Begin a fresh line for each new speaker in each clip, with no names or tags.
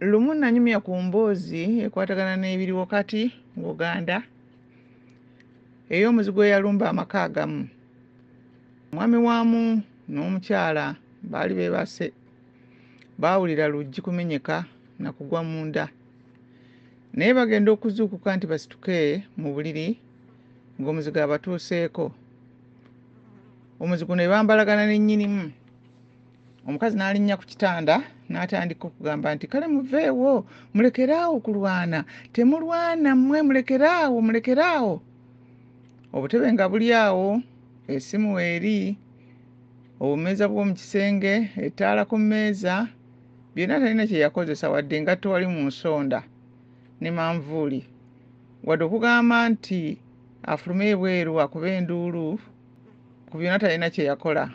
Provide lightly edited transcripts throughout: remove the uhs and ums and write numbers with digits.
lumu nanyumya ku mboozi ekwatagana n'ebiriwo kati mu Uganda ey'omuzigo eyalumba amaka agamu. Omwami waamu n'omukyala baali beebase, baawulira luggi kumenyeka na kugwa munda, naye bagenda okuzuukuka nti basituke mu buliri ng'omuzigo abatuuseeko. Omuzigo ne bambalagana ne nnyinimu. Omukazi n'alinnya ku kitanda n'atandika okugamba nti kale muveewo, mulekeraawo kulwana, temulwana mmwe, mulekeraawo. Obutebe nga buli awo, essimu eri, obumeeza bw'omu kisenge, ettaala ku mmeeza, byonna talina kye yakozesa wadde engatto wali mu nsonda ne manvuuli, wadde okugamba nti afulume ebweru akube enduulu, ku byonna talina kye yakola.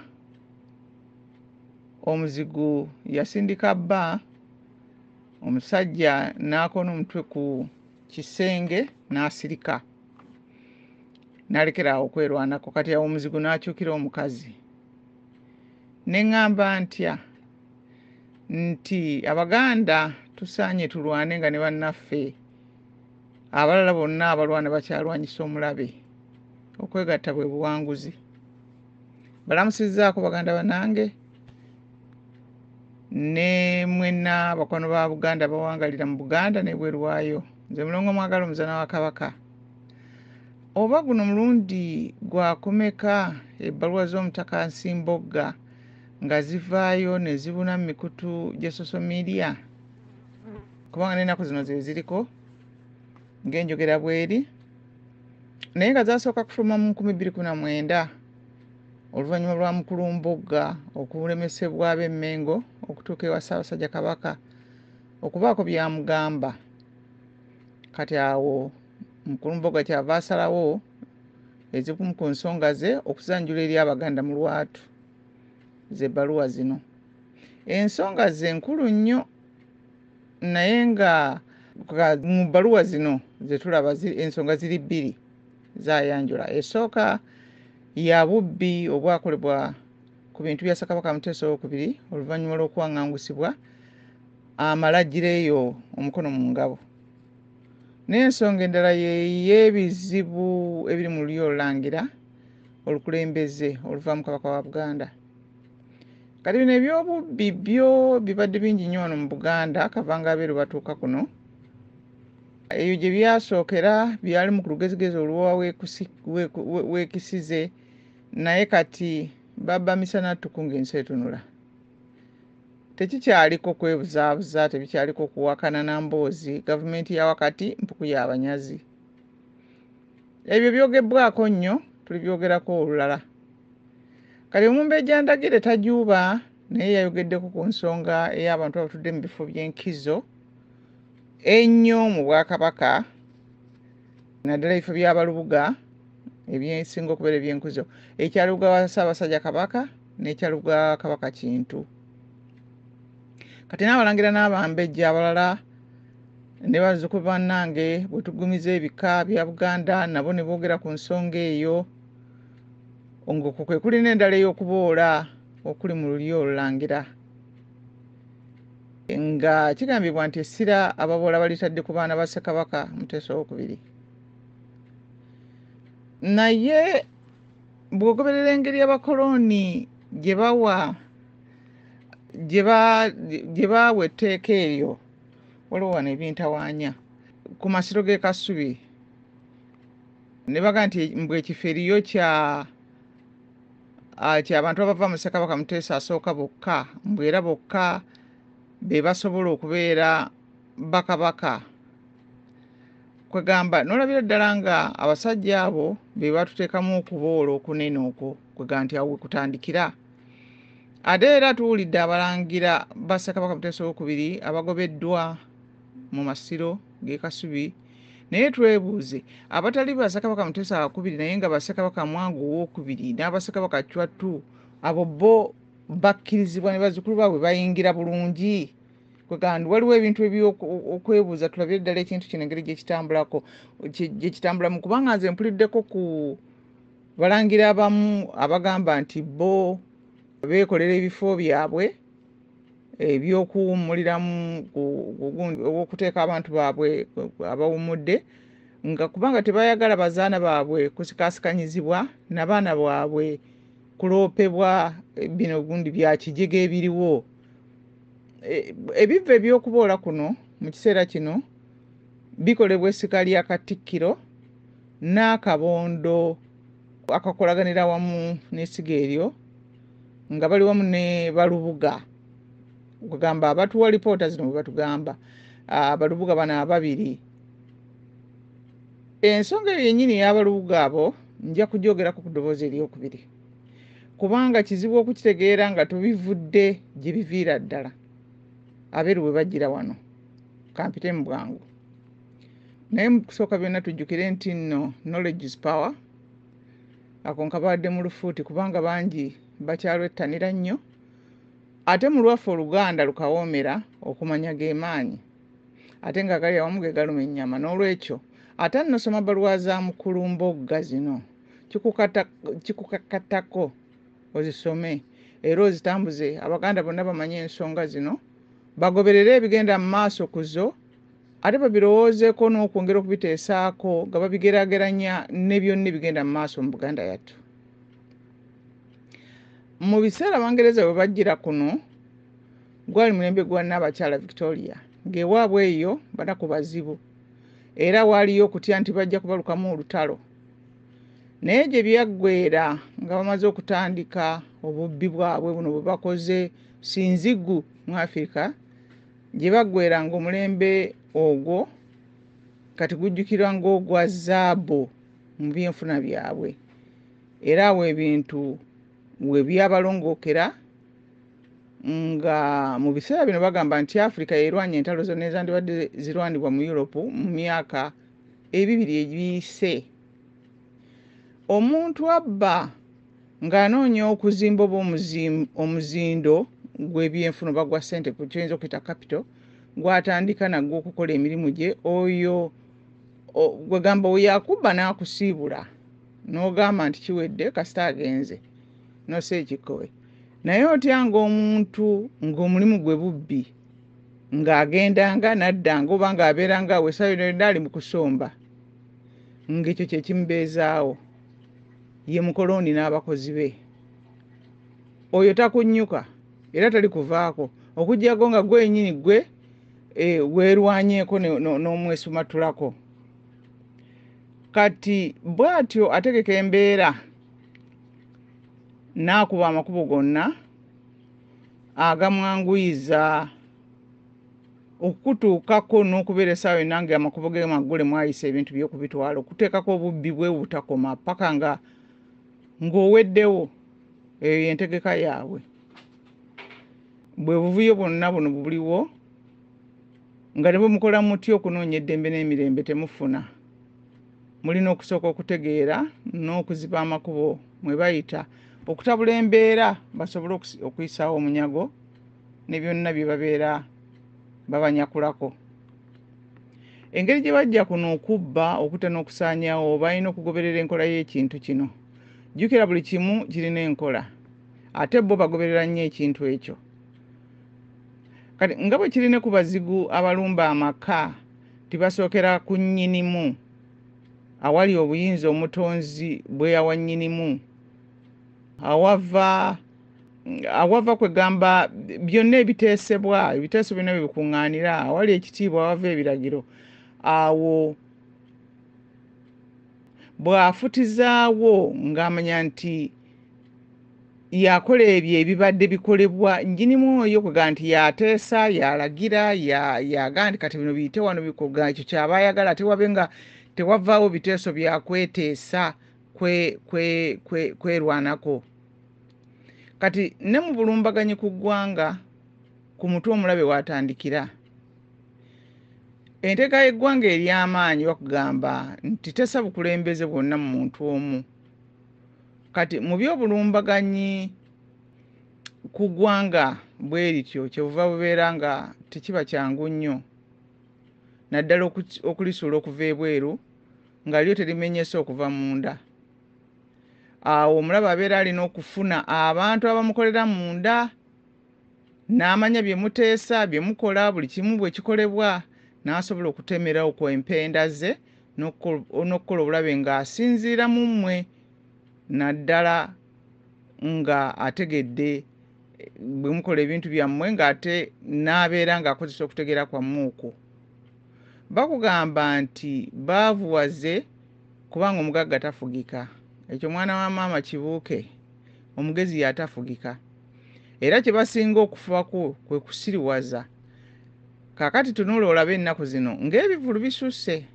Omuzigu yasindika bba, omusajja n'akona omutwe ku kisenge n'asirika, n'alekeraawo okwerwanako. Kati awo omuzigu n'akyukira omukazi. Ne ŋŋamba ntya nti Abaganda tusaanye tulwane nga ne bannaffe abalala bonna abalwana bakyalwanyisa omulabe. Okwegatta bwe buwanguzi. Balamusizzaako Baganda bannange ne mwenna abakwano ba Buganda bawangalira mu Buganda n'ebweru waayo. Nze Mulongo Mwagala omuzana wa Kabaka. Oba guno mulundi gwakomeka ebbaluwa z'omutaka Nsimbogga nga zivaayo ne zibuna mu mikutu gya social media, kubanga n'ennaku zino ze ziriko ng'enjogera bweri, naye nga zaasooka kufuluma mu 2019 oluvannyuma lwa mukulu Mbogga okulemesebwa ab'Emmengo okutuuka ewa Ssaabasajja Kabaka okubaako byamugamba. Kati awo mukulu Mbogga kyava asalawo ezimu ku nsonga ze okuzanjula eri Abaganda mu lwatu z'ebbaluwa zino. Ensonga ze nkulu nnyo, naye nga mu bbaluwa zino ze tulaba ensonga ziri bbiri zaayanjula. Esooka ya bubbi obwakolebwa ku bintu bya Ssekabaka Muteesa II oluvannyuma lw'okuwaŋŋangusibwa amalagiro eyo omukono mu ngabo. N'ensonga endala y'ebizibu ebiri mu lulyo olulangira olukulembeze oluva mu Kabaka wa Buganda. Kati bino eby'obubbi byo bibadde bingi nnyo wano mu Buganda kavanga abeeru batuuka kuno. Eyo gye byasookera byali mu lugezigezi oluwa weekisize, naye kati babba misana ttuku ng'ensi etunula. Tekikyaliko kwebuzaabuza, tebikyaliko kuwakana na mboozi. Gavumenti ya wakati mpuku y'abanyazi. Ebyo byogebbwako nnyo, tulibyogerako olulala. Kati Omumbejja Ndagire tajuuba, naye yayogeddeko ku nsonga ey'abantu abatudde mu bifo by'enkizo ennyo mu Bwakabaka, naddala ebifo by'abalubuga ebyesinga okubeera eby'enkizo, ekyalubuga wa Ssaabasajja Kabaka n'ekyalubuga Kabaka Kintu. Kati n'abalangira n'abambejja abalala ne bazzukulu bannange bwe tugumiza ebika bya Buganda nabo ne boogera ku nsonga eyo, ng'okwo kwe kuli n'endala ey'okuboola okuli mu lulyo olulangira. Nga kigambibwa nti essira ababoola balitadde ku baana ba Ssekabaka Muteesa II. Naye bw'ogoberera engeri y'abakoloni gye baawa etteeka eryo, waliwo wano ebintawaanya ku Masiro g'e Kasubi ne baga nti mbwe ekifo eriyo ky'abantu abava mu Ssekabaka Muteesa asooka bokka, mbwe era bokka be basobola okubeera bakabaka. Kwegamba n'olabira ddala nga abasajja abo be batuteekamu okuboola okunene okwo, kwegamba nti awo we kutandikira. Ate era tuwulidde abalangira ba Ssekabaka Muteesa II abagobeddwa mu Masiro g'e Kasubi, naye twebuuze abatali ba Ssekabaka Muteesa II naye nga ba Ssekabaka Mwangu II n'aba Ssekabaka Chwatu, abo bo bakkirizibwa ne bazzukulu baabwe bayingira bulungi? Kwegamba waliwo ebintu eby'okwebuuza, tulabire ddala ekintu kino engeri gye kitambulamu, kubanga nze mpuliddeko ku balangira abamu abagamba nti bo beekolera ebifo byabwe ebyokuwummuliramu okuteeka abantu baabwe abawummudde nga kubanga tebayagala bazaana baabwe kusikaasikanyizibwa n'abaana baabwe kuloopebwa bino gundi bya kijega ebiriwo. Ebiva eby'okuboola kuno mu kiseera kino bikolebwa essika lya Katikkiro n'akabondo akakolaganira wamu n'essiga eryo nga bali wamu ne Balubuga. Okugamba abatuwa lipoota zino bwe batugamba Balubuga bano ababiri. Ensonga eyo yennyini y'Abalubuga abo nja kugyogerako ku ddoboozi eryokubiri kubanga kizibu okukitegeera nga tubivudde gye biviira ddala. Abeeru bwe bajjira wano kampite mu bwangu. Naye mu kusooka byonna tujjukire nti nno knowledge is power. Ako nkabadde mu lufuuti kubanga bangi bakyalwettanira nnyo. Ate mu lwaffe Oluganda lukawoomera okumanya ge maanyi. Ate nga gali awamu ge galuma ennyama. N'olwekyo ate nno soma bbaluwa za Mukulumbogga zino. Kikukakatako ozisome era ozitambuze Abaganda bonna bamanye ensonga zino. Bagoberere ebigenda mu maaso ku zo ate babirowoozeeko n'okwongera okubiteesaako nga babigeraageranya ne byonna ebigenda mu maaso mu Buganda yattu. Mu biseera Abangereza bwe bajjira kuno gwali mulembe gwa Nnaabakyala Victoria ng'ewaabwe eyo banaku bazibu era waaliyo okutya nti bajja kubalukamu olutalo. Naye gye byaggweera nga bamaze okutandika obubbi bwabwe buno bwe bakoze sinzigu mu Africa, gye baggweera ng'omulembe ogwo kati gujjukirwa ng'ogwa zaabu mu byenfuna byabwe era awo ebintu we byabalongookera nga mu biseera bino bagamba nti Africa yerwanya entalo zonna ezandibadde zirwanibwa mu Europe mu myaka ebibiri egiyise. Omuntu abba ng'anoonya okuzimba oba omuzindo gw'ebyenfuna oba gwa ssente ku kyoyinza okuyita capital gw'atandika nagwo okukola emirimu gye, oyo gwegamba oyo akubba n'akusiibula n'ogamba nti kiwedde kasita agenze n'ossa ekikkowe. Naye otya ng'omuntu ng'omulimu gwe bubbi ng'agendanga naddanga oba ng'abeeranga weesayo yonna ali mu kusomba ng'ekyo kye kimubeezaawo ye mukoloni n'abakozi be. Oyo takunnyuka era tali kuvaako okuggyako nga gwe yennyini gwe weerwanyeeko n'omwesumattulako. Kati bw'atyo ategeka embeera n'akuba amakubo gonna agamwanguyiza okutuukako n'okubeera essaawa yonna ng'amakubo ge maggule mwayisa ebintu by'okubitwala okuteekako obubbi bwe butakoma paka ng'oweddewo. Eyo y'entegeka yaabwe. Bwe buvuyo bwonna buno buliwo nga ne bwe mukola mutya okunoonya eddembe n'emirembe temufuna. Mulina okusooka okutegeera n'okuziba amakubo mwe bayita okutabula embeera basobole okuyisaawo omunyago ne byonna bye babeera babanyakulako. Engeri gye bajja kuno okubba okutta n'okusaanyaawo balina okugoberera enkola y'ekintu kino. Jjukira buli kimu kirina enkola ate bo bagoberera nnyo ekintu ekyo. Kati nga bwe kirina ku bazigu abalumba amaka tibasookera ku nnyinimu awali obuyinza omutonzi bwe yawa nnyinimu awava kwegamba byonna ebiteesebwa ebiteeso byonna bye bikuŋŋaanira awali ekitiibwa awava ebiragiro awo bw'afutizaawo ng'amanya nti yakola ebyo ebibadde bikolebwa nnyinimu oyo kwega nti yateesa yalagira yagaa nti kati bino biyite wano bikoga ekyo kyaba ayagala ate wabe nga tewavaawo biteeso byakweteesa kwerwanako. Kati ne mu bulumbaganyi ku ggwanga ku mutwe omulabe watandikira. Enteeka y'eggwanga ery'amaanyi bakugamba nti tessa bukulembeze bwonna mu muntu omu. Kati mu by'obulumbaganyi ku ggwanga bwe lityo kyebuva bubeera nga tekiba kyangu nnyo naddala okulisuula okuva ebweru nga lyo terimenyese okuva munda. Awo omulabe abeera alina okufuna abantu abamukolera munda n'amanya bye muteesa bye mukola buli kimu bwe kikolebwa n'asobola okutemerawo ku empenda ze n'okukola obulabe ng'asinziira mu mmwe naddala nga ategedde bwe mukola ebintu byammwe ng'ate n'abeera ng'akozesa okutegeera kwammwe okwo. Bakugamba nti baavuwaze kubanga omugagga tafugika. Ekyo mwana wa maama kibuuke, omugezi yatafugika. Era kye basinga okufako kwe kusiriwaza. Kaakati tunuula olabe ennaku zino ng'ebivulu bisusse,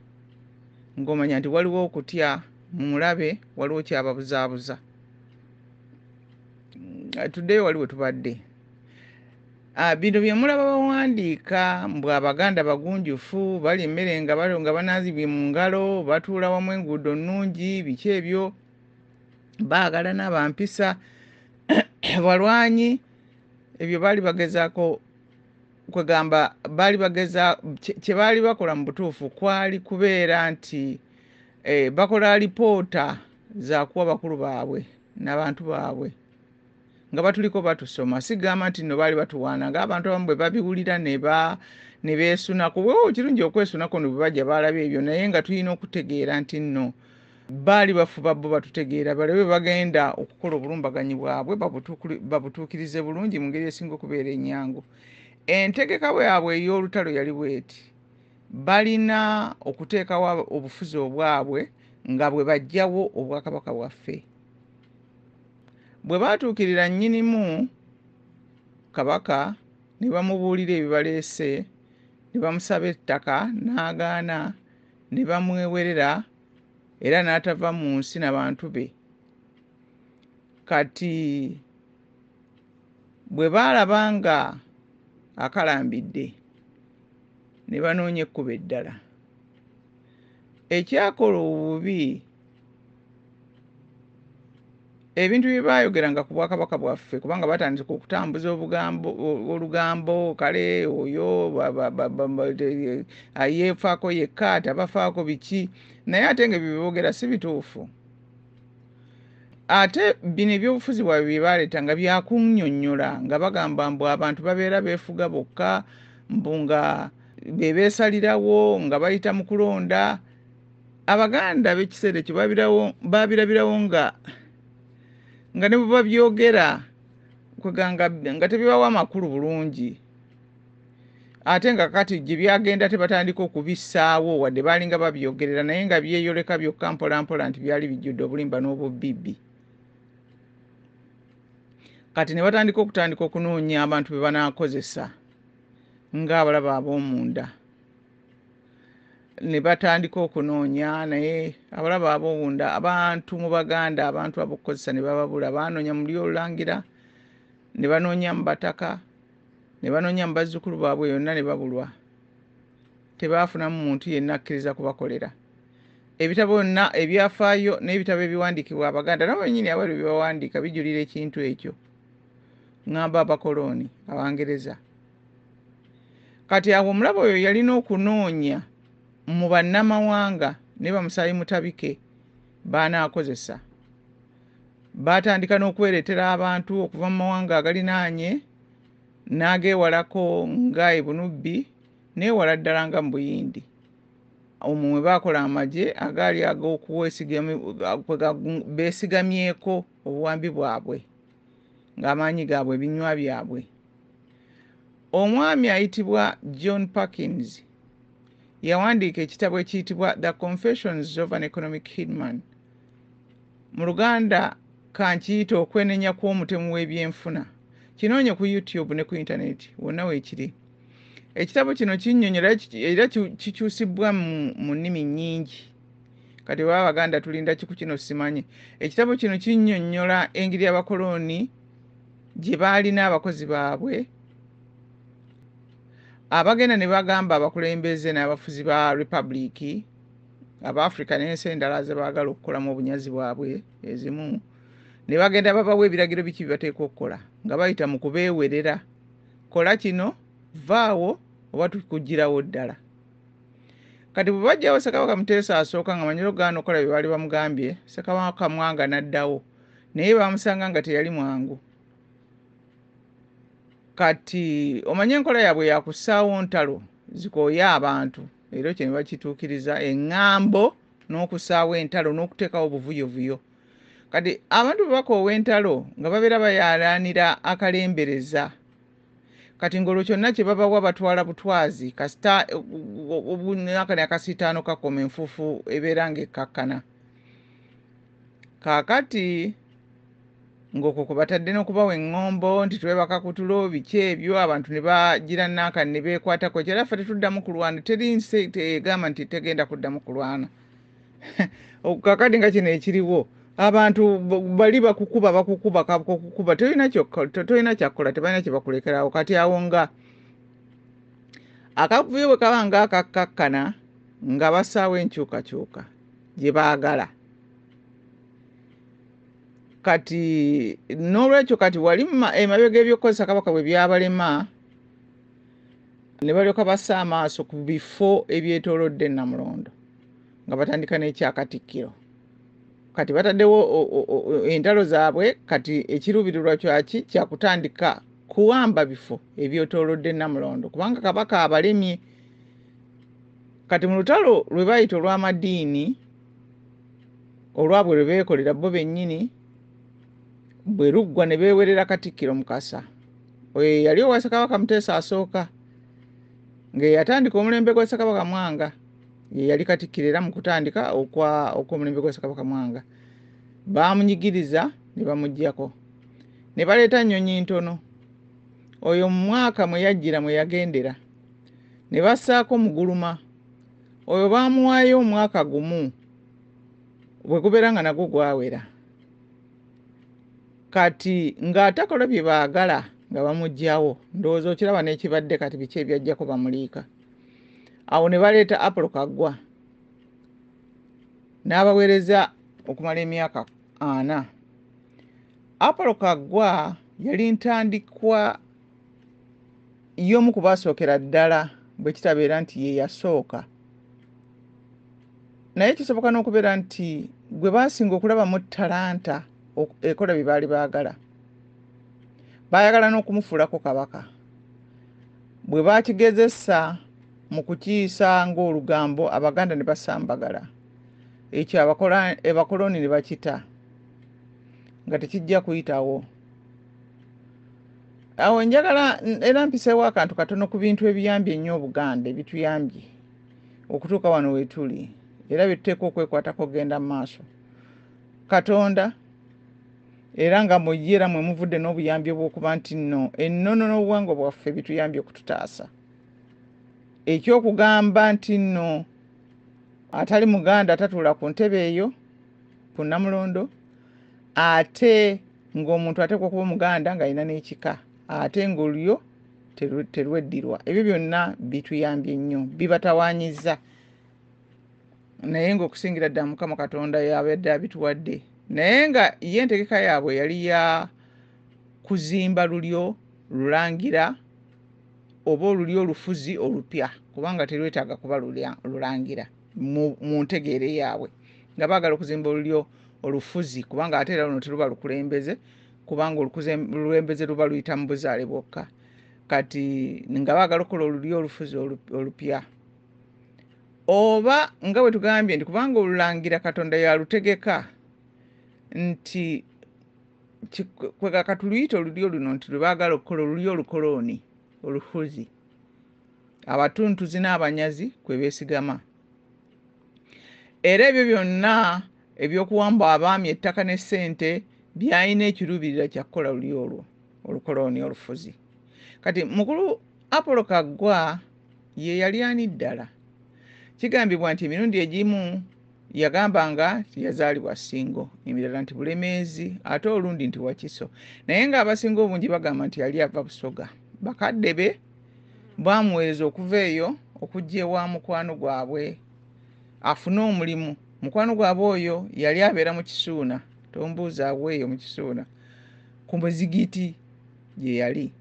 ng'omanya nti waliwo okutya mu mulabe, waliwo kyababuzaabuza. Tuddeyo wali we tubadde. Bino bye mulaba bawandiika mbwe Abaganda bagunjufu bali emmere nga banaazibye mu ngalo, batuula wamu enguudo nnungi, biki ebyo, baagala n'abampisa balwanyi. Ebyo baali bagezaako kwegamba kye baali bakola mu butuufu kwali kubeera nti bakola alipoota za kuwa bakulu baabwe n'abantu baabwe nga batuliko batusoma. Sigamba nti nno baali batuwaana ng'abantu abamu bwe babiwulira ne beesunako. Kirungi okwesunako ne bwe bajja baalaba ebyo, naye nga tulina okutegeera nti nno baali bafuba bo batutegeera balabe bagenda okukola obulumbaganyi bwabwe babutuukirize bulungi mu ngeri esinga okubeera ennyangu. Entegeka bwabwe ey'olutalo yali bweti, balina okuteekawo obufuzi obwabwe nga bwe bajjawo obwakabaka bwaffe. Bwe baatuukirira nnyinimu kabaka ne bamubuulira ebibaleese, ne bamusaba ettaka n'agaana, ne bamwewerera era n'atava mu nsi n'abantu be. Kati bwe baalaba nga akalambidde ne banoonya ekkubo eddala. Ekyakola obubi ebintu bye baayogeranga ku bwakabaka bwaffe, kubanga batandika okutambuza olugambo kale oyo yeefaako yekka tabafaako biki, naye ate nga bye boogera si bituufu. Ate bino ebyobufuzi bwabwe bye baaleeta nga byakunnyonnyola nga bagamba mbu abantu babeera beefuga bokka, mbu nga be beesalirawo nga bayita mu kulonda. Abaganda b'ekiseera ekyo baabirabirawo nga ne bwe babyogera nga tebibawa amakulu bulungi, ate nga kati gye byagenda tebatandika okubissaawo wadde baalinga babyogerera, naye nga byeyoleka byokka mpolampola nti byali bijjudde obulimba n'obubibbi. Kati ne batandika okunoonya abantu be banaakozesa ng'abalaba ab'omunda. Ne batandika okunoonya, naye abalaba ab'omunda abantu mu Baganda, abantu ab'okukozesa ne bababula. Baanoonya mu Lyolulangira, ne banoonya mu Bataka, ne banoonya mu bazzukulu baabwe, yonna ne babulwa. Tebaafunamu muntu yenna akkiriza kubakolera. Ebitabo byonna ebyafaayo n'ebitabo ebiwandiikibwa Abaganda nabo bennyini abali bye bawandiika bijulira ekintu ekyo. Ngamba Abakoloni, Abangereza. Kati awo omulabo oyo yalina okunoonya mu bannamawanga ne bamusaayi mutabike baanaakozesa. Baatandika n'okwereetera abantu okuva mu mawanga agalinaanye n'ageewalako nga Ebunubbi neewala ddala nga mu Buyindi. Omwo mwe baakola amagye agaali beesigamyeko obuwambi bwabwe ng'amaanyi gaabwe ebinywa byabwe. Omwami ayitibwa John Perkins yawandiika ekitabo ekiyitibwa The Confessions of an Economic Hitman. Mu Luganda kankiyita okwenenya kw'omutemu w'ebyenfuna. Kinoonye ku YouTube ne ku internet wonna weekiri. Ekitabo kino kinnyonnyola era kikyusibwa mu nnimi nnyingi. Kati baba Abaganda tulinda kiku kino simanyi. Ekitabo kino kinnyonnyola engeri Abakoloni gye baalina abakozi baabwe abagenda ne bagamba abakulembeze n'abafuzi ba Republic Aba-Africa n'ensi endala ze baagala okukolamu obunyazi bwabwe ezimu, ne bagenda babawa ebiragiro biki bibateeka okukola nga bayita mu kubeewerera. Kola kino, vaawo oba tukugirawo ddala. Kati bwe bajjawo Ssekabaka Muteesa asooka nga Manyiro gaana okola bye baali bamugambye, Ssekabaka Mwanga n'addawo naye baamusanga nga teyali mwangu. kati omanye enkola yaabwe yakussaawo ntalo zikooya abantu era kye ne bakituukiriza eŋŋambo n'okussaawo entalo n'okuteekawo obuvuyovuyo. Kati abantu bwe bakoowa entalo nga babeera bayaalaanira akalembereza, kati ng'olwo kyonna kye babawa batwala butwazi kasita akani akasiitaano kakoma enfuufu ebeera ng'ekkakkana. Kaakati ng'okwo kwe batadde n'okubawa eŋŋombo nti twebaka ku tulo biki ebyo, abantu ne bagira nankani ne beekwatako kyera ffe tetuddamu kulwana, teri nsi egamba nti tegenda kuddamu kulwana. Kaakati nga kino ekiriwo abantu bali bakukuba tolina kyakkola, tebalina kye bakulekerawo. Kati awo nga akavuyo bwe kaba nga akakkakkana nga bassaawo enkyukakyuka gye baagala. Kati n'olwekyo kati wali emabega ebyokukozesa Kabaka bwe byabalema ne balyoka bassa amaaso ku bifo ebyetoolodde Namulondo nga batandika n'ekyakatikkiro. Kati bataddewo entalo zaabwe, kati ekiruubirirwa kyaki kyakutandika kuwamba bifo ebyetoolodde Namulondo kubanga Kabaka abalemye. Kati mu lutalo lwe bayita olw'amadiini olwabwe lwe beekolera bo bennyini, bwe luggwa ne beewerera Katikkiro Mukasa. Oyo yali owa Ssekabaka Muteesa asooka ng'eyatandika omulembe gwa Ssekabaka Mwanga, ye yali Katikkiro era mu kutandika okw'omulembe gwa Ssekabaka Mwanga. Baamunyigiriza ne bamuggyako ne baleeta Nnyonyi Ntono. Oyo mu mwaka mwe yajjira mwe yagendera ne bassaako Muguluma. Oyo baamuwaayo omwaka gumu bwe gubeera nga nagwo gwawera. Kati ng'atakola bye baagala nga bamuggyawo, ndowooza okiraba n'ekibadde kati biki ebyajjako bamuliika. Awo ne baleeta Apolo Kaggwa n'abaweereza okumala emyaka 4. Apolo Kaggwa yali ntandikwa y'omu ku baasookera ddala bwe kitabeera nti ye yasooka. Naye kisoboka n'okubeera nti gwe baasinga okulabamu talanta ekola bye baali baagala. Baayagala n'okumufuulako kabaka. Bwe baakigezesa mu kukiisa ng'olugambo, Abaganda ne basambagala. Ekyo abakoloni ne bakita nga tekijja kuyitawo. Awo njagala era mpiseewo akantu katono ku bintu ebiyambye ennyo Obuganda, ebituyambye okutuuka wano we tuli era bye tuteeka okwekwatako okugenda mu maaso. Katonda era nga mujje era mwe muvudde n'obuyambi obw'okuba nti nno ennono n'obuwangwa bwaffe bituyambye okututaasa. Ekyokugamba nti nno atali Muganda atatuula ku ntebe eyo ku Namulondo, ate ng'omuntu ateekwa okuba Omuganda ng'alina n'ekika, ate ng'olyo terweddirwa. Ebyo byonna bituyambye nnyo, bibatawaanyizza. Naye ng'okusingira ddala Mukama Katonda yabadde abituwadde. Naye nga ye entegeka yaabwe yali ya kuzimba lulyo lulangira oba olulyo olufuzi olupya, kubanga terwetaaga kuba lulangira mu ntegeere yaabwe, nga baagala okuzimba olulyo olufuzi kubanga ate era luno teruba lukulembeze kubanga olukulembeze luba luyita mu buzaale bwokka. Kati nga baagala okukola olulyo olufuzi olupya, oba nga bwe tugambye nti kubanga olulangira Katonda yalutegeka nti kwega tuluyita olulyo luno nti lwe baagala okukola olulyo olukoloni olufuzi, abatuntuzi n'abanyazi kwe beesigama. Era ebyo byonna ebyokuwamba abaami ettaka n'essente byalina ekiruubirira kya kukola olulyo olwo olukoloni olufuzi. Kati mukulu Apolo Kaggwa ye yali ani ddala? Kigambibwa nti emirundi egimu yagambanga yazaalibwa Ssingo, emirala nti Bulemeezi, ate olundi nti Wakiso. Naye ng'abasinga obungi bagamba nti yali ava Busoga. Bakadde be baamuweereza okuva eyo okujja ewa mukwano gwabwe afune omulimu. Mukwano gwabwe oyo yali abeera mu Kisuuna, tombuuza aweeyo mu Kisuuna, ku muzigiti gye yali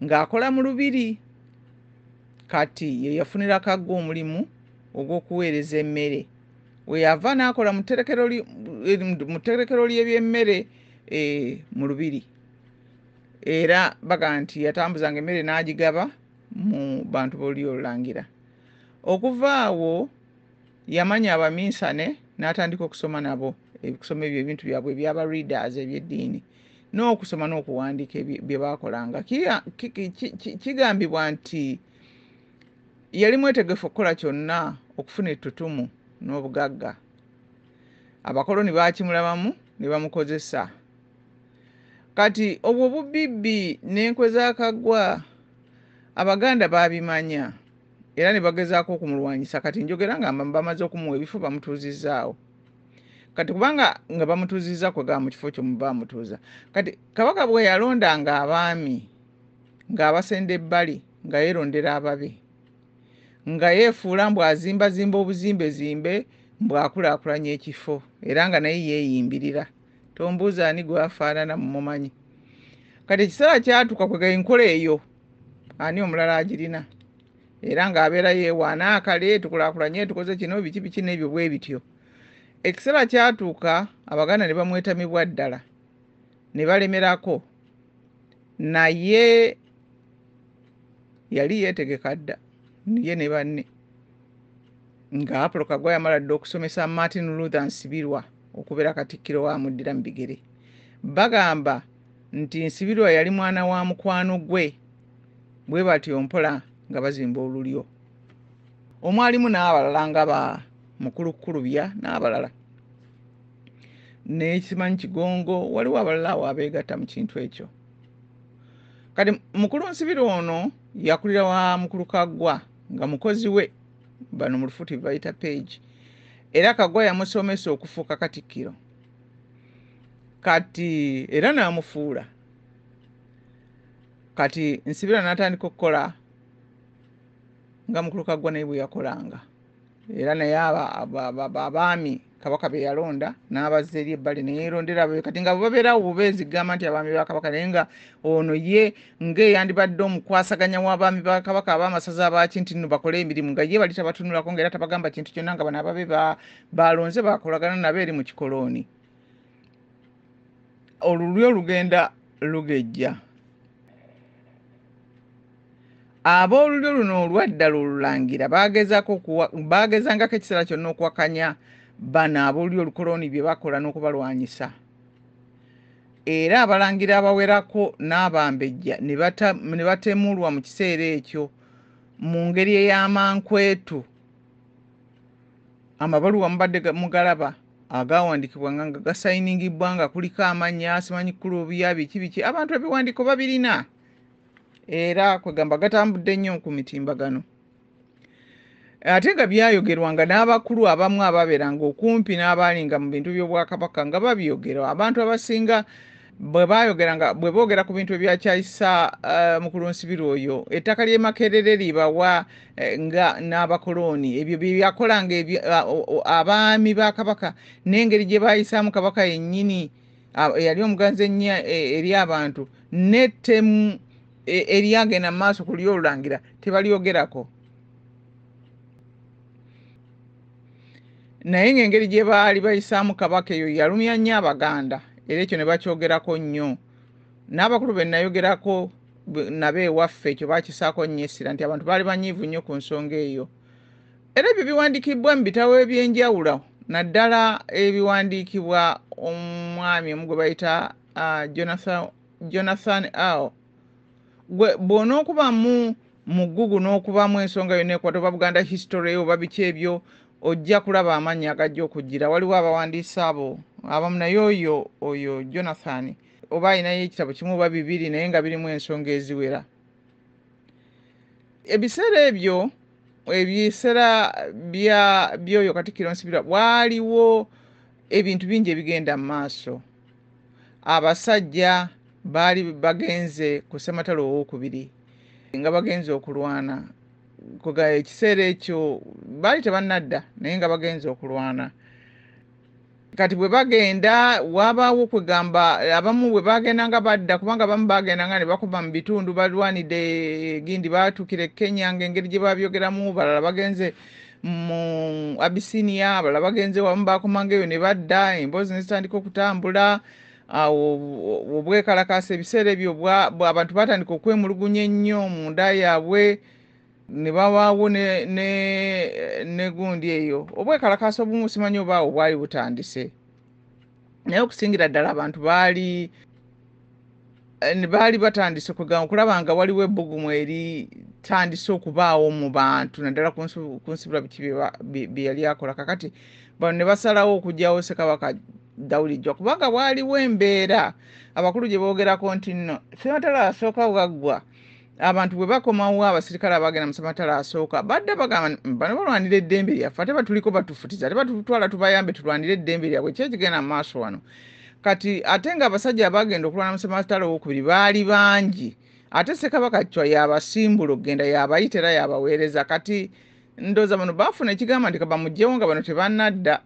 ng'akola mu lubiri. Kati ye yafunira Kaggwa omulimu ogw'okuweereza emmere. We yava n'akola mu tterekero ly'ebyemmere mu lubiri. era baga nti yatambuzanga emmere n'agigaba mu bantu b'olulyo olulangira. Okuva awo yamanya abaminsane n'atandika okusoma nabo ebikusoma ebyo ebintu byabwe ebyaba readers ebyeddiini n'okusoma n'okuwandiika bye baakolanga. Kigambibwa nti yali mwetegefu okukola kyonna okufuna ettutumu n'obugagga. Abakoloni baakimulabamu ne bamukozesa. Kati obwo bubibbi n'enkwe z'akaggwa Abaganda baabimanya era ne bagezaako okumulwanyisa. Kati njogera nga bamaze okumuwa ebifo bamutuuzizzaawo. Kati kubanga nga bamutuuzizza kwegaba mu kifo kyo muba bamutuuza. Kati Kabaka bwe yalondanga abaami ng'abasenda ebbali nga yeerondera ababe, nga yeefuula mbw azimbazimba obuzimbezimbe mbw'akulaakulanya ekifo era nga naye yeeyimbirira. Tombuuza ani gwafaanana mumumanyi. Kati ekiseera kyatuuka kwega enkola eyo ani omulala agirina era ng'abeera yeewaana akale tukulaakulanye tukoze kino biki n'ebyo bwe bityo. Ekiseera kyatuuka Abaganda ne bamwetamibwa ddala ne balemerako, naye yali yeetegeka dda ye ne banne nga Apolo Kaggwa yamala dda okusomesa Martin Luther Nsibirwa okubeera Katikkiro amuddira mu bigere. Bagamba nti Nsibirwa yali mwana wa mukwano gwe, bwe batyo mpola nga bazimba olulyo. Omwalimu n'abalala nga ba Mukulukulubya n'abalala. N'ekimanyi Kigongo waliwo abalala awo abeegatta mu kintu ekyo. Kati Mukulu Nsibirwa ono yakulira wa Mukulu Kaggwa nga mukozi we, bano mu lufuti bayita page, era Kaggwa yamusomesa okufuuka Katikkiro. Kati era n'amufuula. Kati Nsibirwa n'atandika okukola nga Mukulu Kaggwa naye bwe yakolanga, era naye abaami Kabaka be yalonda n'abazza eri ebbali ne yeerondera ababe. Kati nga babeerawo bubeezi gamba nti abaami ba Kabaka, naye nga ono ye ng'eyandibadde omukwasaganya w'abaami ba Kabaka ab'amasaza abaki nti nno bakole emirimu, nga ye bali tabatunulako ng'era tabagamba kintu kyonna, nga bano ababe balonze bakolagana nabo eri mu kikolooni. Olulyo lugenda lugejja. Ab'olulyo luno olwaddala olulangira baagezangako ekiseera kyonna okuwakanya bano ab'olulyo olukoloni bye bakola n'okubalwanyisa. Era abalangira abawerako n'abambejja ne batemulwa mu kiseera ekyo mu ngeri ey'amankwetu. Amabaluwa mubadde mugalaba agawandiikibwanga nga gasayiningibwa nga kuliko amannya simanyi Kulubya biki abantu ebiwandiiko babirina, era kwegamba gatambudde nnyo ku mitimbagano. Ate nga byayogerwanga n'abakulu abamu ababeeranga okumpi n'abaalinga mu bintu by'Obwakabaka nga babyogera. Abantu abasinga bwe boogera ku bintu ebyakyayisa Mukulu Nsibirwa oyo, ettaka ly'e Makerere libawa nga n'abakoloni, ebyo bye byakolanga abaami ba Kabaka n'engeri gye baayisaamu Kabaka yennyini eyali omuganzi ennyo eri abantu n'ettemu eryagenda mu maaso ku ly'olulangira tebalyogerako. Naye ng'engeri gye baali bayisaamu Kabaka eyo yalumya nnyo Abaganda, era ekyo ne bakyogerako nnyo. N'abakulu be nayogerako nabo ewaffe ekyo baakisaako nnyo essira nti abantu baali banyiivu nnyo ku nsonga eyo. Era ebyo biwandiikibwa mu bitabo eby'enjawulo, naddala ebiwandiikibwa omwami omu gwe bayita Jonathan Ao. Bw'onookubamu mu Google n'okubamu ensonga yonna ekwata oba Buganda history oba biki ebyo, ojja kulaba amannya agajja okujjira. Waliwo abawandiisi abo abamu, naye oyo Jonathan oba ayinayo ekitabo kimu oba bibiri naye nga birimu ensonga eziwera. Ebiseera ebyo, ebiseera by'oyo Katikkiro Nsibirwa, waaliwo ebintu bingi ebigenda mu maaso. Abasajja baali bagenze ku Ssematalo owookubiri nga bagenze okulwana. Ekiseera ekyo baali tebannadda naye nga bagenze okulwana. Kati bwe bagenda wabaawo kwegamba abamu bwe bagendanga badda, kubanga abamu bagendanga ne bakuba mu bitundu balwanidde gindi baatuukira e Kenya ng'engeri gye babyogeramu, balala bagenze mu Abyssinia, balala bagenze wamu bakomanga eyo ne badda, emboozi ne zitandika okutambula. obwekalakaasa ebiseera ebyo abantu batandika okwemulugunya ennyo munda yaabwe ne babaawo ne gundi eyo obwekalakaasa obumu simanyi obaawo bwali butandise naye okusingira ddala abantu baali batandise okulaba nga waliwo ebbugumu eritandise okubaawo mu bantu naddala ku nsibula biki bye yali akola kakati bano ne basalawo okugyawo Ssekabaka Daudi Chwa kubanga waliwo embeera abakulu gye boogerako nti nno Ssematalo asooka bwaggwa abantu bwe bakomawo abasirikale abagenda mu Ssematalo asooka badde bagamba bano balwanira eddembe lyaffe ate batuliko batufutiza ate batutwala tubayambe tulwanire eddembe lyabwe kyekigenda mu maaso wano kati ate nga abasajja abagenda okulwana mu Ssematalo owookubiri baali bangi ate Ssekabaka Chwa yabasimbula okgenda yabayita era yabaweereza kati ndowooza bano baafuna ekigamba nti kabamugyewo nga bano tebannadda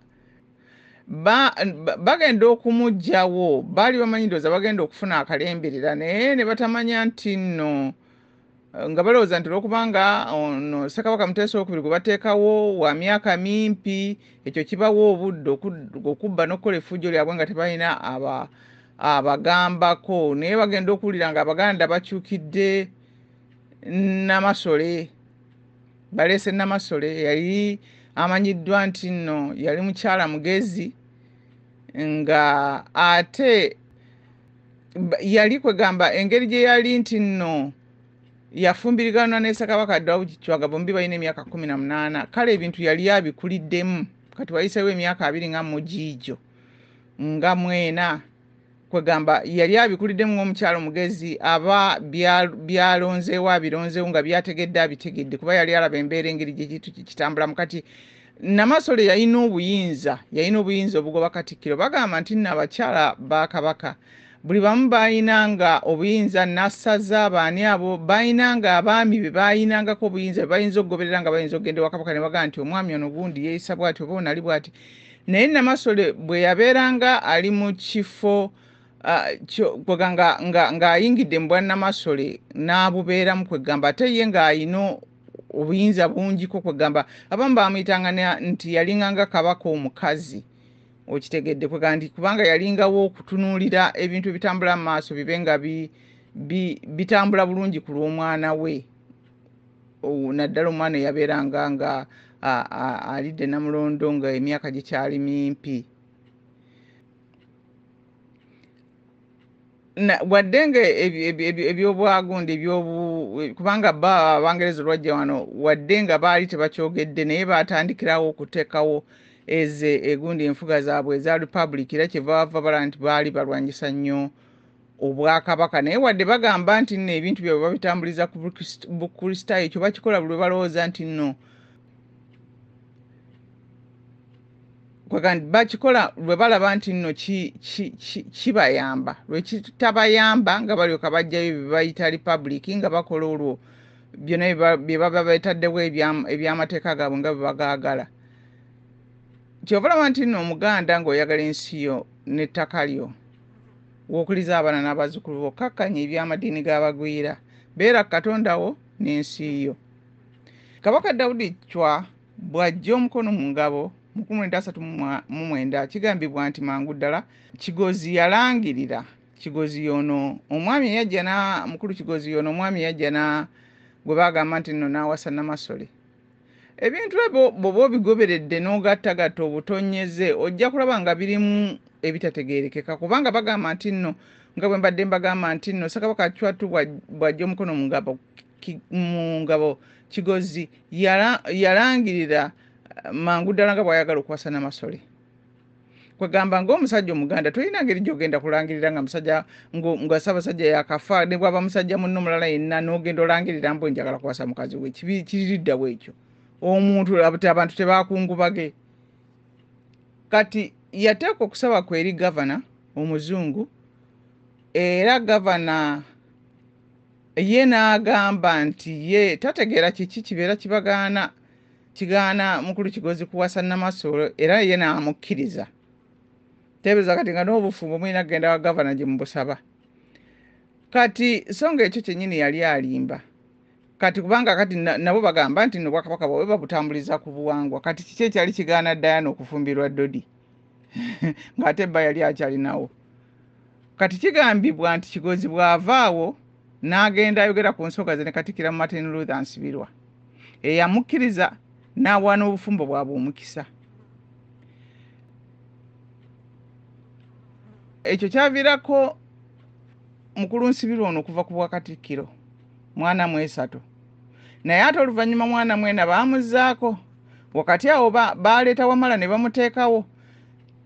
bagenda okumuggyawo baali bamanyi ndowooza bagenda okufuna akalemberera naye ne batamanya nti nno nga balowooza nti olwokubanga ono Ssekabaka Muteesa II gwe bateekawo wa myaka mimpi ekyo kibawo obudde okubba n'okukola effujjo lyabwe nga tebalina abagambako naye bagenda okuwulira nga Abaganda bakyukidde Namasole baleese Namasole yali amanyiddwa nti nno yali mukyala mugezi nga ate yali kwegamba engeri gye yali nti nno yafumbiriganwa ne Ssekabaka Daudi Chwa bombi balina emyaka 18 kale ebintu yali abikuliddemu kati wayiseewo emyaka 2 nga mugiijo nga mwena kwegamba yali abikuliddemu ng'omukyalo mugezi aba byalonzeewo abironzeewo nga byategedde abitegedde kuba yali alaba embeera engeri gye kitambulamu kati Namasole yalina obuyinza obugoba Katikkiro bagamba nti nno abakyala ba Kabaka buli bamu baayinanga obuyinza nassaza abaani abo baayinanga abaami be baayinangako obuyinza be bayinza okugoberera nga bayinza okugenda ewa Kabaka ne bagamba nti omwami ono gundi yeeyisa bw'ati oba onali bw'ati naye Namasole bwe yabeeranga ali mu kifo ng'ayingidde mu bwannamasole n'abubeeramu kwegamba ate ye ng'ayina obuyinza bungiko kwegamba abamu baamuyitanga nti yalinganga Kabaka omukazi okitegedde kwegamba nti kubanga yalingawo okutunuulira ebintu ebitambula mu maaso bibe nga bitambula bulungi ku lw'omwana we naddala omwana eyabeeranga nga alidde Namulondo nga emyaka gikyali mimpi wadde nga ebyobwagundi kubanga Abangereza olwajja wano wadde nga baali tebakyogedde naye baatandikirawo okuteekawo egundi enfuga zaabwe eza Republic era kyebava bala nti baali balwanyisa nnyo Obwakabaka naye wadde bagamba nti nno ebintu byabwe babitambuliza ku bukristaayo ekyo bakikola buli lwe balowooza nti nno kwegamba bakikola lwe balaba nti nno kibayamba lwe kitabayamba nga balyoka bajjayo bye bayita Republic nga bakola olwo byonna bye baba betaddewo ebyamateeka gaabwe nga bwe bagaagala kyova olaba nti nno Omuganda ng'oyagala ensi yo n'ettaka lyo w'okuliza abaana n'abazzukulu bo kakkanya eby'amadiini g'abagwira beera Katonda wo n'ensi yo. Kabaka Daudi Chwa bw'ajja omukono mu ngabo mu 1939 kigambibwa nti mangu ddala Kigozi yalangirira Kigozi yono omwami yajja mukulu Kigozi yono omwami yajja gwe bagamba nti nno n'awasa Namasole ebintu ebyo bw'oba obigoberedde n'ogattagatta obutonyeze ojja kulaba nga birimu ebitategeerekeka kubanga bagamba nti nno nga bwe mbadde mbagamba nti nno Ssekabaka Chwa bw'ajja omukono mu ngabo Kigozi yalangirira mangu ddala nga bw'ayagala okuwasa Namasole kwegamba ng'omusajja Omuganda tolina ngeri gy'ogenda kulangirira nga musajja nga Ssaabasajja yakafa ne bw'aba musajja munno mulala yenna n'ogenda olangirira mbu njagala kuwasa mukazi we kiridda bwekyo omuntu abantu tebakungubage kati yateeka okusaba kwe eri gavana omuzungu era gavana ye n'agamba nti ye tategeera kiki kibeera kigaana mukulu Kigozi kuwasa Namasole era ye n'amukkiriza tebeeza kati nga n'obufumbo mulina kugenda wa gavana gye mubusaba kati songa ekyo kyennyini yali alimba kati kubanga kati nabo bagamba nti no Bwakabaka bwawe babutambuliza ku buwangwa kati kiki ekyali kigaana Diana okufumbirwa Dodi ng'ate bba yali akyalinawo kati kigambibwa nti Kigozi bw'avaawo n'agenda ayogera ku nsonga ze ne Katikkiro Martin Luther Nsibirwa eyamukkiriza n'awa n'obufumbo bwabwe omukisa. Ekyo kyaviirako mukulu Nsibirwa ono okuva ku bwa Katikkiro mwana mwesatu, naye ate oluvannyuma mwana mwena baamuzzaako. Wakati awo baleeta Wamala ne bamuteekawo.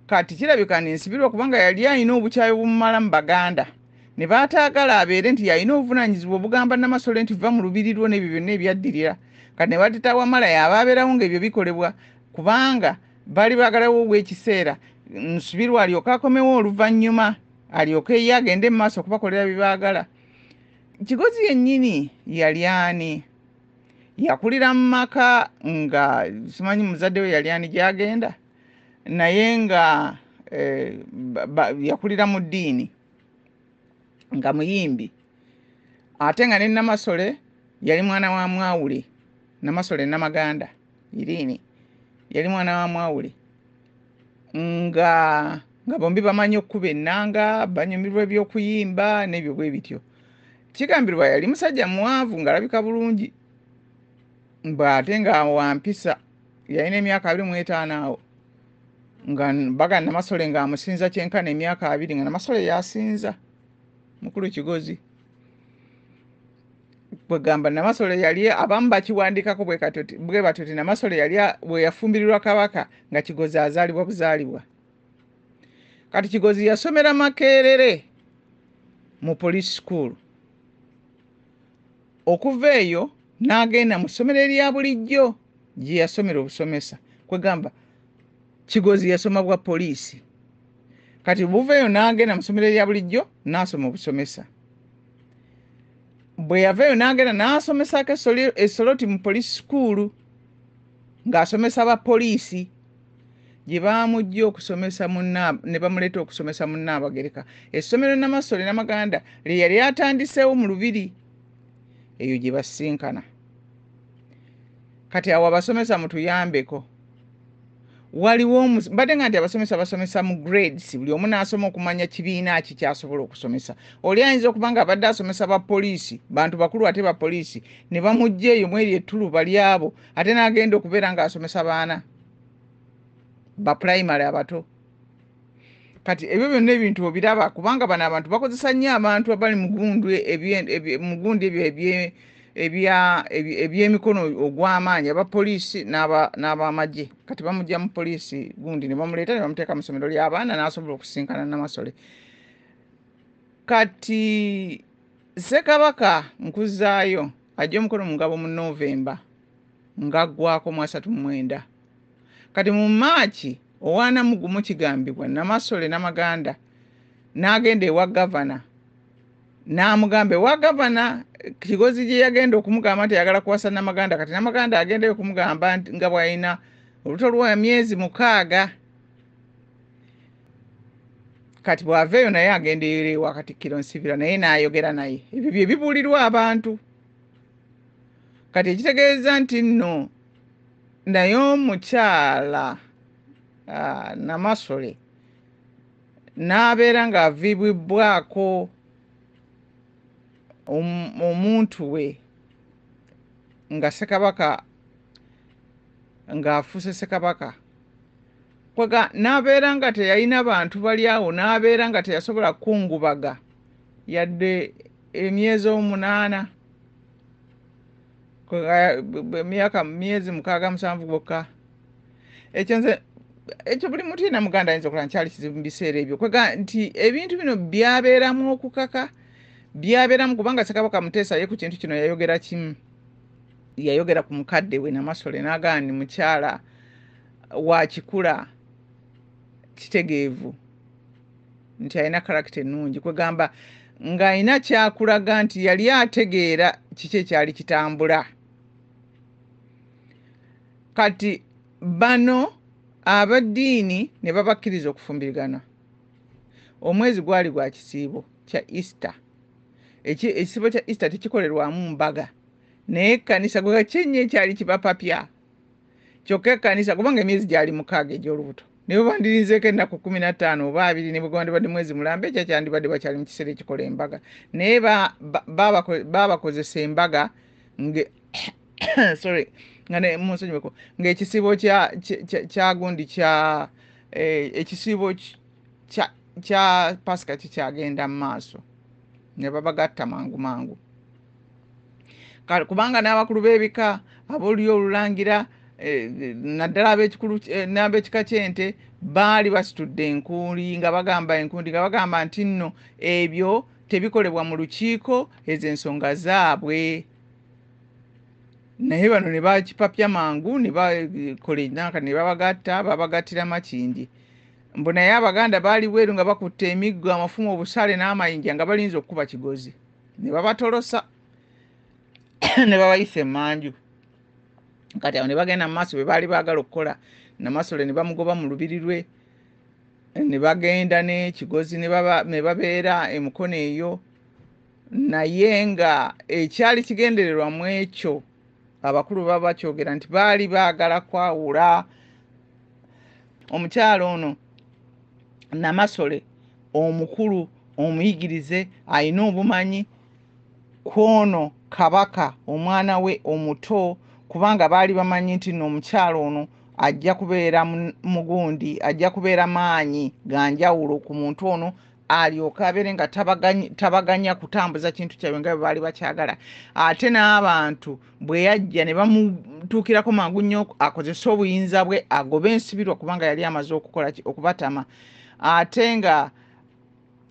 Kati kirabika ni Nsibirwa kubanga yali alina obukyayi obumumala mu Baganda ne baataagala abeere nti yalina obuvunaanyizibwa obugamba Namasole nti va mu lubiri lwo n'ebyo byonna ebyaddirira. Kati ne bateeta Wamala yaba abeerawo ng'ebyo bikolebwa kubanga baali baagalawo ow'ekiseera. Nsibirwa alyoke akomewo oluvannyuma alyoke ye agende mu maaso okubakolera bye baagala. Kigozi yennyini yali ani? Yakulira mu maka nga simanyi muzadde we yali ani gy'agenda, naye nga yakulira mu ddiini nga muyimbi. Ate nga ne Namasole yali mwana wa Mwawule. Namasole Namaganda Irini yali mwana wa Mwawule nga bombi bamanyi okkuba ennanga, banyumirwa ebyokuyimba n'ebyo bwe bityo. Kigambirwa yali musajja muwanvu ng'alabika bulungi, ate nga wampisa. Yalina emyaka 25 awo nga baga Namasole ng'amusinza kyenkana emyaka 2 nga Namasole yasinza mukulu Kigozi. Bwegamba Namasole yali abamu bakiwandikako bwe batyo ti Namasole yali bwe yafumbirirwa Kabaka nga Kigozi azaalibwa buzaalibwa. Kati Kigozi yasomera Makerere mu police school. Okuva eyo n'agenda mu ssomero erya bulijjo gye yasomera obusomesa. Kwegamba Kigozi yasoma bwa poliisi. Kati buva eyo n'agenda mu ssomero erya bulijjo n'asoma obusomesa. Bwe yava eyo n'agenda n'asomesako Essoloti mu police school ng'asomesa ba poliisi gye baamujja okusomesa ne bamuleeta okusomesa mu Nnaabagereka. Essomero Namasole Namaganda lye yali atandiseewo mu Lubiri, eyo gye basinkana. Kati awo abasomesa mutuyambeko. Waliwo mbadde nga nti abasomesa basomesa mu grades, buli omu n'asoma okumanya kibiina ki kyasobola okusomesa. Oli ayinza okuba nga abadde asomesa ba poliisi, bantu bakulu ate ba poliisi, ne bamujja eyo mweri ettuluba lyabo, ate n'agenda okubeera ng'asomesa baana ba primary abato. Kati ebyo byonna ebintu obiraba kubanga bano abantu bakozesa nnyo abantu abali mu gundi ebyemikono ogw'amaanyi, aba poliisi n'abamagye. Kati bamujja mu poliisi gundi ne bamuleeta ne bamuteeka mu ssomero ly'abaana n'asobola okusinkana Namasole. Kati Ssekabaka Nkuzaayo ajja omukono mu ngabo mu Novemba ng'aggwako mu 39. Kati mu Maachi owaana mugumu kigambibwa Namasole Namaganda n'agenda ewa gavana n'amugamba ewa gavana Kigozi gye yagenda okumugamba nti ayagala kuwasa Namaganda. Kati Namaganda agendayo okumugamba nga bw'alina olubuto lwa myezi 6. Kati bw'aveeyo naye agenda ewa Katikkiro Nsibirwa naye n'ayogera naye. Ebyo bye bibuulirwa abantu. Kati ekitegeeza nti nno naye omukyala Namasole n'abeera ng'aviibwako omuntu we nga Ssekabaka ng'afuuse Ssekabaka. Kwega n'abeera nga teyalina bantu bali awo, n'abeera nga teyasobola kungubaga yadde emyezi 8. Myezi 6-7 gwokka. Ekyo buli muntu yenna Muganda ayinza okulaba nkyali kizibu mu biseera ebyo. Kwega nti ebintu bino byabeeramu okukaka, byabeeramu kubanga Ssekabaka Muteesa ye ku kintu kino yayogera kimu. Yayogera ku mukadde we Namasole n'agamba ni mukyala wa kikula kitegeevu nti alina karakita ennungi. Kwegamba ng'alina kyakulaga nti yali ategeera kiki ekyali kitambula. Kati bano abaddiini ne babakkiriza okufumbirigana. Omwezi gwali gwa kisiibo kya Easter. Ekisiibo kya Easter tekikolerwamu mbaga, naye ekkanisa gwe kyenye ekyali kibapapya kyokka ekkanisa kubanga emyezi gyali 6 egy'olubuto. ne bandirinzeeko ennaku 15 oba 2 ne bwe gwandibadde mwezi mulambe ekyo kyandibadde bakyali mu kiseera ekikola embaga naye babakozesa embaga sorry munsonyiweko ng'ekisiibo kya gundi kya ekisiibo kya pasika kikyagenda mu maaso ne babagatta mangu kubanga n'abakulu b'ebika ab'olulyo olulangira naddala n'ab'ekika ky'ente baali basitudde enkuuli nga bagamba nti nno ebyo tebikolebwa mu lukiiko ezo ensonga zaabwe naye bano ne bakipapya mangu ne bakola enaka ne babagattira Makindye mbu naye Abaganda baali bweru nga bakutte emiggo amafumu obusaale n'amayinja nga balinza okukuba kigozi ne babatolosa ne babayisa emmanju kati awo ne bagenda mu maaso bwe baali baagala okukola Namasole ne bamugoba mu lubiri lwe ne bagenda n'ekigozi ne babeera emukono eyo naye nga ekyali kigendererwa mu ekyo abakulu baba bakyogera nti baali baagala kwawula omukyalo ono Namasole omukulu omuyigirize ayina obumanyi kwono Kabaka omwana we omuto kubanga baali bamanyi nti n'omukyalo ono ajja kubeera mugundi ajja kubeera maanyi ganjawulo ku muntu ono alyoka abeere nga tabaganya kutambuza kintu kyabwe nga bwe baali bakyagala ate n'abantu bwe yajja ne bamutuukirako mangu nnyo akozese obuyinza bwe agobe ensibirwa kubanga yali amaze okubatama ate nga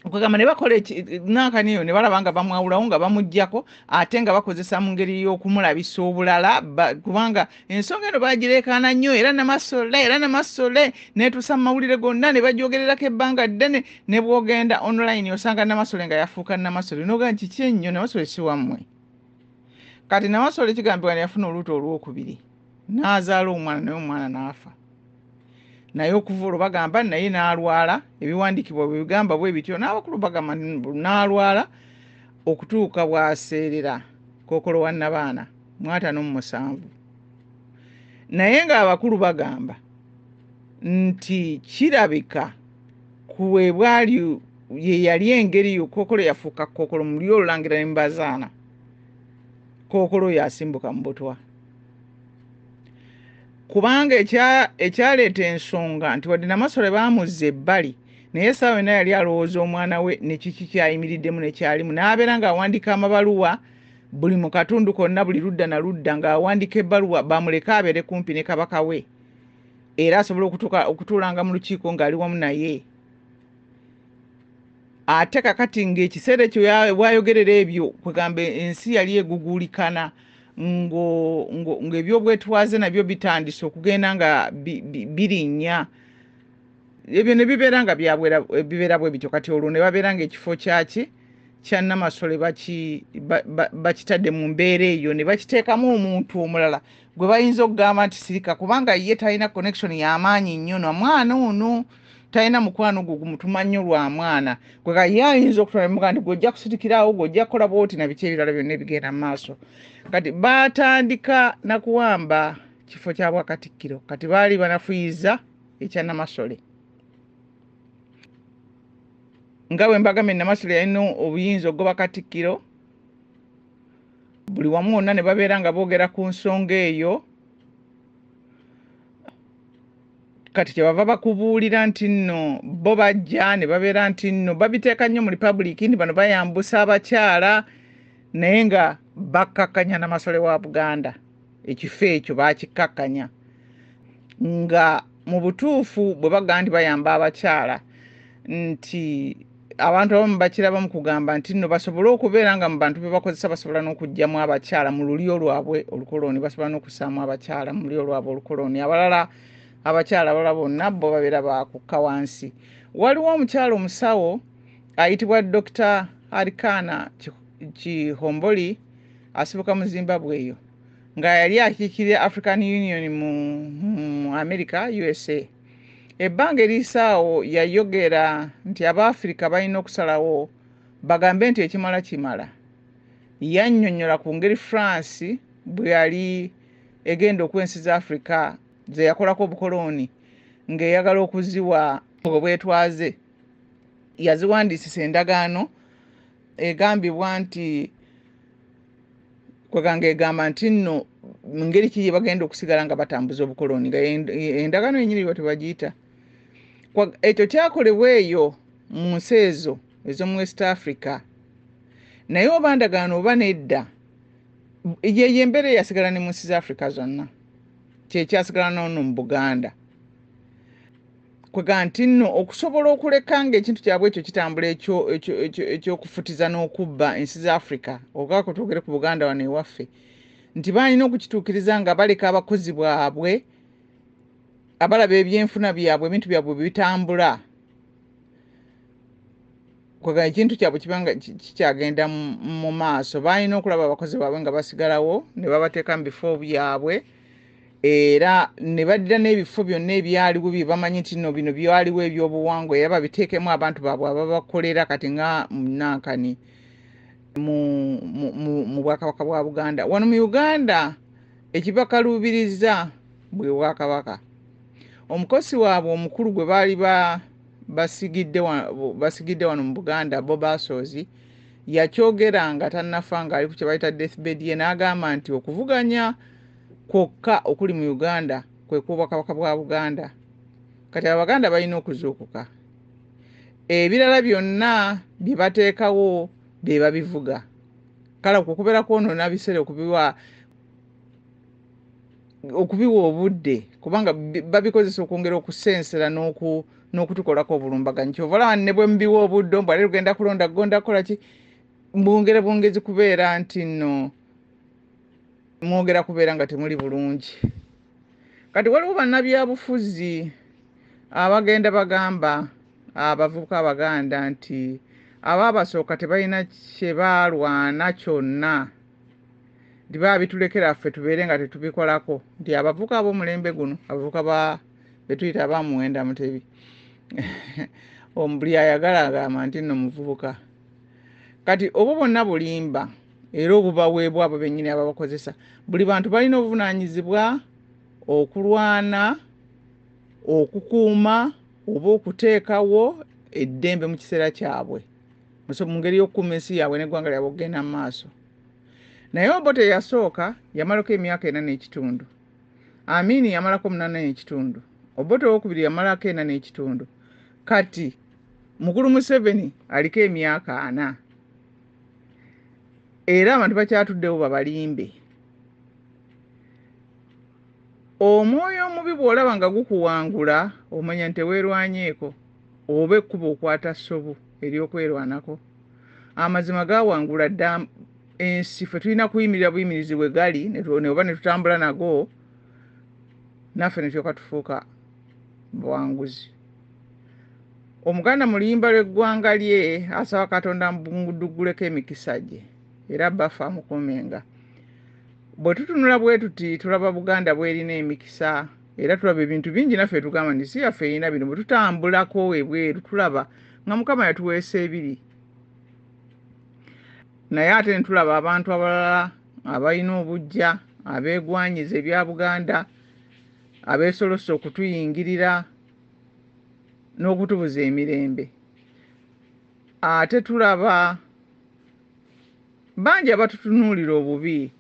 okugamba ne bakola nankaniyo ne balaba nga bamwawulawo nga bamuggyako ate nga bakozesa mu ngeri y'okumulabisa obulala kubanga ensonga eno bagireekaana nnyo era Namasole neetuusa mu mawulire gonna ne bagyogererako ebbanga ddene ne bw'ogenda online osanga Namasole nga yafuuka Namasole n'ogaa nti kiki ennyo Namasole si wammwe kati Namasole kigambibwa ne yafuna oluuto olwokubiri n'azaala omwana naye omwana n'afa naye okuva olwo bagamba naye n'alwala ebiwandiikibwa bwe bigamba bwe bityo n'abakulu bagamba n'alwala okutuuka bw'aseerera Kookolo wa Nabaana mu 57 naye ng'abakulu bagamba nti kirabika kuwe bwali ye yali engeri yo Kookolo yafuuka Kookolo mu lyo olulangira ne Mbazaana Kookolo yasimbuka mu butwa kubanga ekyaleeta ensonga nti wadde Namasole baamuzza ebbali naye essaawa yonna yali alowooza omwana we ne kiki kyayimiriddemu nekyalimu n'abeera ng'awandiika amabaluwa buli mu katundu konna buli ludda na ludda ng'awandiika ebbaluwa bamuleke abeere kumpi ne Kabaka we era asobole okutuulanga mu lukiiko ng'ali wamu naye ate kakati ng'ekiseera ekyo bwayogerera ebyo kwegamba ensi yali eguguulikana ng'ebyobwetwaze nabyo bitandise okugenda nga birinnya ebyo ne bibeera nga bibeera bwe bityo kati olwo ne babeera ng'ekifo kya Namasole bakitadde mu mbeera eyo ne bakiteekamu omuntu omulala gwe bayinza okugamba nti sirika kubanga ye talina connection y'amaanyi nnyo na mwana ono talina mukwano gwo gumutuma nnyo lwa mwana kwega ye ayinza okutwala nti gw'ojja kusitikirawo gw'ojja kukola bwoti na biki ebirala byonna ebigenda mu maaso kati batandika nakuwamba kifo kya Bwakatikkiro kati baali banafuyiza ekya Namasole nga bwe mbagambye Namasole yalina obuyinza ogoba Katikkiro buli wamu wonna ne babeera nga boogera ku nsonga eyo kati kyebava bakubuulira nti nno bo bajja ne babeera nti nno babiteeka nnyo mu Republic nti bano bayambusa abakyala naye nga bakkakkanya Namasole wa Buganda ekifo ekyo bakikkakkanya nga mu butuufu bwe bagamba nti bayamba abakyala nti abantu abamu bakirabamu kugamba nti nno basobole okubeera nga mu bantu be bakozesa basobola n'okugyamu abakyala mu lulyo lwabwe olukoloni basobola n'okussaamu abakyala mu lulyo lwabwe olukoloni abalala abakyala abalala bonna bo babeera bakukka wansi waliwo omukyala omusawo ayitibwa Dr. Arikana Chihomboli asibuka mu Zimbabwe eyo nga yali akiikirira African Union mu America USA ebbanga erisaawo yayogera nti Abafrika balina okusalawo bagambe nti ekimala kimala yannyonnyola ku ngeri France bwe yali egenda okwensiza Africa ze yakolako obukoloni ng'eyagala okuziwa obwetwaze yaziwandiisisa endagaano egambibwa nti kweganga egamba nti nno ngeri ki bagenda okusigala nga batambuza obukoloni nga endagaano yenyini bwe tebagiyita ekyo kyakolebwa eyo mu nsi ezo ez'omu West Africa naye oba ndagaano oba nedda yeyo embeera eyasigala ne mu nsi za Africa zonna kyekyasigala n'ono mu Buganda kwega nti nno okusobola okuleka ng'ekintu kyabwe ekyo kitambula ekyokufutiza n'okubba ensi za Africa ogaako twogere ku Buganda wano ewaffe nti balina okukituukiriza nga baleka abakozi bwabwe abalaba ebyenfuna byabwe ebintu byabwe bitambula kwega ekintu kyabwe kibanga kikyagenda mu maaso balina okulaba abakozi baabwe nga basigalawo ne babateeka mu bifo byabwe era ne baddira n'ebifo byonna ebyaliwo bye bamanyi nti nno bino byaliwo ebyobuwangwa era babiteekemu abantu baabwe ababakolera kati nga munankani mu Bwakabaka bwa Buganda wano mu Uganda ekibakaluubiriza bwe Bwakabaka omukozi waabwe omukulu gwe baali basigidde wano mu Buganda Bob Asozi yakyogera nga tannafa ng'ali ku kye bayita deathbed ye n'agamba nti okuvuganya kwokka okuli mu Uganda kwe kw'Obwakabaka bwa Buganda kati Abaganda balina okuzuukuka ebirala byonna bye bateekawo bye babivuga kale okubeera kwonoona biseera okubiwa obudde kubanga babikozesa okwongera okusensera n'okutukolako obulumbaganyi kyova olaba ne bwe mubiwa obudde mbwale lugenda kulonda gonda kukola ki bwongezi kubeera nti nno mwogera kubeera nga temuli bulungi kati waliwo bannabyabufuzi abagenda bagamba abavubuka Abaganda nti abaabasooka tebalina kye baalwana kyonna nti baabitulekera ffe tubeere nga tetubikolako nti abavubuka ab'omulembe guno abavubuka betuyita abamuwenda Mutebi buli ayagala agamba nti nno muvubuka kati obwo bonna bulimba era obubaweebwa abo bennyini ababakozesa buli bantu balina obuvunaanyizibwa okulwana okukuuma oba okuteekawo eddembe mu kiseera kyabwe mu ngeri y'okukuuma ensi yaabwe n'eggwanga lyabwe okugenda mu maaso naye Obote yasooka yamalako emyaka 4 n'ekitundu Amini yamalako 8 n'ekitundu Obote owokubiri yamalako 4 n'ekitundu kati Mukulu Museveni aliko emyaka 4 era abantu bakyatuddewo babalimbe omwoyo omubi bw'olaba nga gukuwangula omanya nti teweerwanyeeko oba ekkuba okwata ssobu ery'okwerwanako amazima gawangula dda ensi ffe tulina kuyimirira buyimirizi bwe gali ne oba ne tutambula nago naffe ne tulyoka tufuuka buwanguzi Omuganda mu luyimba lw'eggwanga lye asaba Katonda mbudugguleko emikisa gye era baffe amukuumenga bwe tutunula bwe tuti tulaba Buganda bwerina emikisa era tulaba ebintu bingi naffe tugamba nti si yaffe erina bino bwe tutambulako ebweru tulaba nga Mukama yatuweesa ebiri naye ate ne tulaba abantu abalala abalina obujja abeegwanyiza ebya Buganda abeesolose okutuyingirira n'okutubuza emirembe ate tulaba bangi abatutunuulira obubi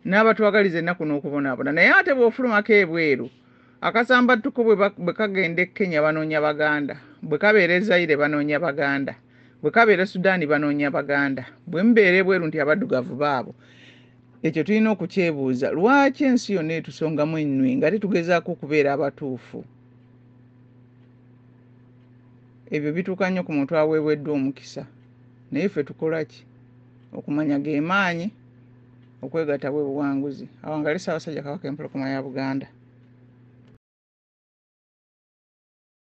n'abatwagaliza ennaku n'okubonaabona naye ate bw'ofulumako ebweru akasambattuko bwe kagenda e Kenya banoonya Baganda bwe kabeera e Zaire banoonya Baganda bwe kabeera e Sudaani banoonya Baganda bwe mubeera ebweru nti abaddugavu baabo ekyo tulina okukyebuuza lwaki ensi yonna etusongamu ennwe nga tetugezaako okubeera abatuufu ebyo bituuka nnyo ku muntu aweeweddwa omukisa naye ffe tukola ki okumanya ge maanyi okwegatta bwe buwanguzi awangali Ssaabasajja Kabaka Empologoma ya Buganda